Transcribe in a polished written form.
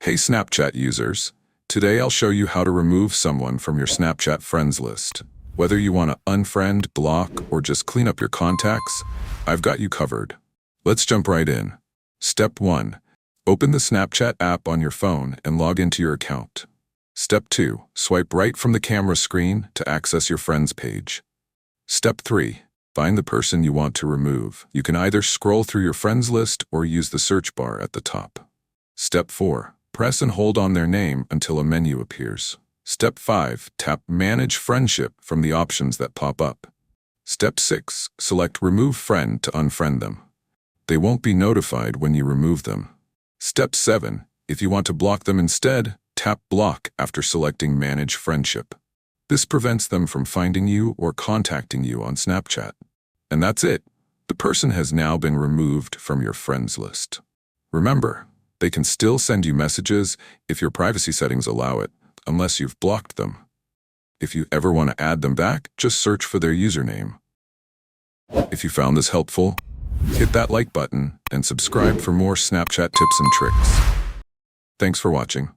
Hey Snapchat users, today I'll show you how to remove someone from your Snapchat friends list. Whether you want to unfriend, block, or just clean up your contacts, I've got you covered. Let's jump right in. Step 1. Open the Snapchat app on your phone and log into your account. Step 2. Swipe right from the camera screen to access your friends page. Step 3. Find the person you want to remove. You can either scroll through your friends list or use the search bar at the top. Step 4. Press and hold on their name until a menu appears. Step 5. Tap Manage Friendship from the options that pop up. Step 6. Select Remove Friend to unfriend them. They won't be notified when you remove them. Step 7. If you want to block them instead, tap Block after selecting Manage Friendship. This prevents them from finding you or contacting you on Snapchat. And that's it. The person has now been removed from your friends list. Remember, they can still send you messages if your privacy settings allow it, unless you've blocked them. If you ever want to add them back, just search for their username. If you found this helpful, hit that like button and subscribe for more Snapchat tips and tricks. Thanks for watching.